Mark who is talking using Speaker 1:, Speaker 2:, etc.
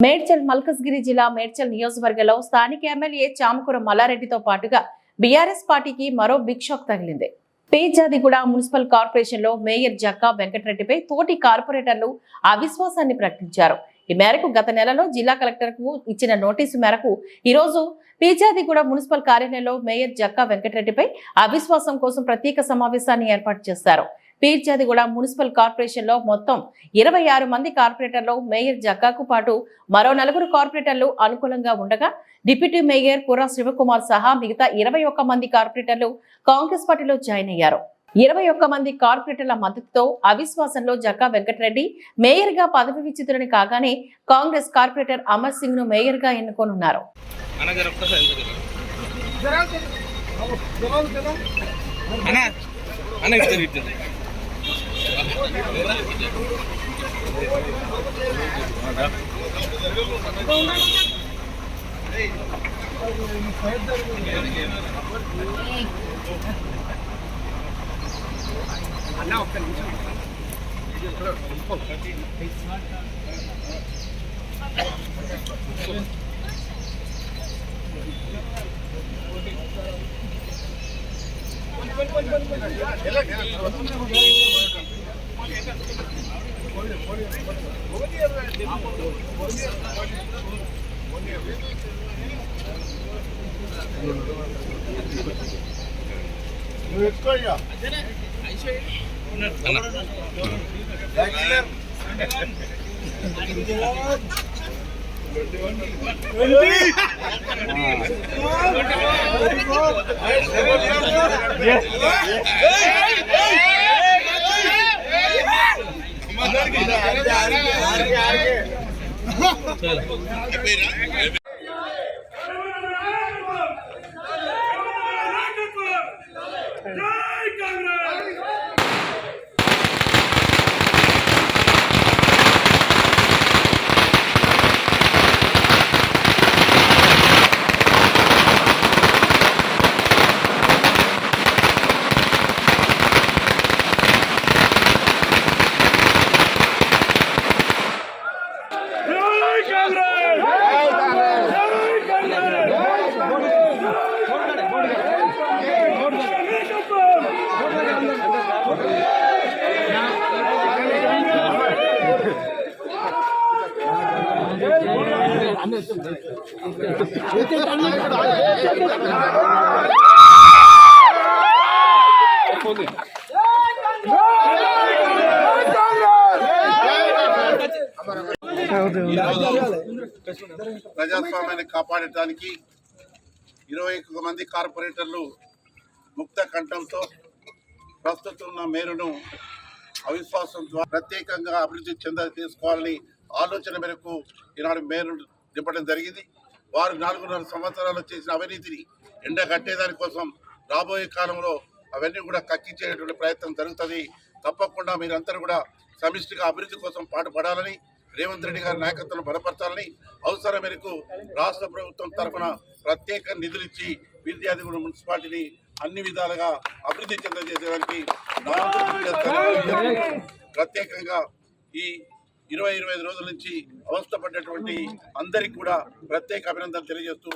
Speaker 1: మేడ్చల్ మల్కజ్గిరి జిల్లా మేడ్చల్ నియోజకవర్గంలో స్థానిక ఎమ్మెల్యే చామకూర మల్లారెడ్డితో పాటుగా బీఆర్ఎస్ పార్టీకి మరో బిగ్ షాక్ తగిలింది. పీర్జాదిగూడ మున్సిపల్ కార్పొరేషన్ లో మేయర్ జక్కా వెంకటరెడ్డిపై తోటి కార్పొరేటర్లు అవిశ్వాసాన్ని ప్రకటించారు. ఈ మేరకు గత నెలలో జిల్లా కలెక్టర్ కు ఇచ్చిన నోటీసు మేరకు ఈ రోజు పీర్జాదిగూడ మున్సిపల్ కార్యాలయంలో మేయర్ జక్కా వెంకటరెడ్డిపై అవిశ్వాసం కోసం ప్రత్యేక సమావేశాన్ని ఏర్పాటు చేశారు. పీర్జాదిగూడ మున్సిపల్ కార్పొరేషన్ లో మొత్తం 26 మంది కార్పొరేటర్లు మేయర్ జక్కాకు పాటు మరో 4 కార్పొరేటర్లు అనుకూలంగా ఉండగా డిప్యూటీ మేయర్ కుర్రా శివకుమార్ సహా మిగతా 21 మంది కార్పొరేటర్లు కాంగ్రెస్ పార్టీలో జాయిన్ అయ్యారు. 21 మంది కార్పొరేటర్ల మద్దతుతో అవిశ్వాసంలో జక్కా వెంకటరెడ్డి మేయర్ గా పదవి విచ్యుతులని కాగానే కాంగ్రెస్ కార్పొరేటర్ అమర్ సింగ్ ను మేయర్ గా ఎన్నుకోనున్నారు.
Speaker 2: ప్రజాస్వామ్యాన్ని కాపాడటానికి 21 మంది కార్పొరేటర్లు ముక్త కంఠంతో ప్రస్తుతం ఉన్న మేరును అవిశ్వాసం ద్వారా ప్రత్యేకంగా అభివృద్ధి చేసుకోవాలని ఆలోచన మేరకు ఈనాడు మేరు దింపడం జరిగింది. వారు 4.5 సంవత్సరాలు చేసిన అవినీతిని ఎండగట్టేదాని కోసం రాబోయే కాలంలో అవన్నీ కూడా కక్కించేటువంటి ప్రయత్నం జరుగుతుంది. తప్పకుండా మీరందరూ కూడా సమిష్టిగా అభివృద్ధి కోసం పాటుపడాలని, రేవంత్ రెడ్డి గారి నాయకత్వం బలపరచాలని, అవసరం మేరకు రాష్ట్ర ప్రభుత్వం తరఫున ప్రత్యేక నిధులు ఇచ్చి పీర్జాదిగూడ మున్సిపాలిటీని అన్ని విధాలుగా అభివృద్ధి చెందజేసేదానికి ప్రత్యేకంగా ఈ 20-25 రోజుల నుంచి అవస్థపడ్డటువంటి అందరికీ కూడా ప్రత్యేక అభినందనలు తెలియజేస్తూ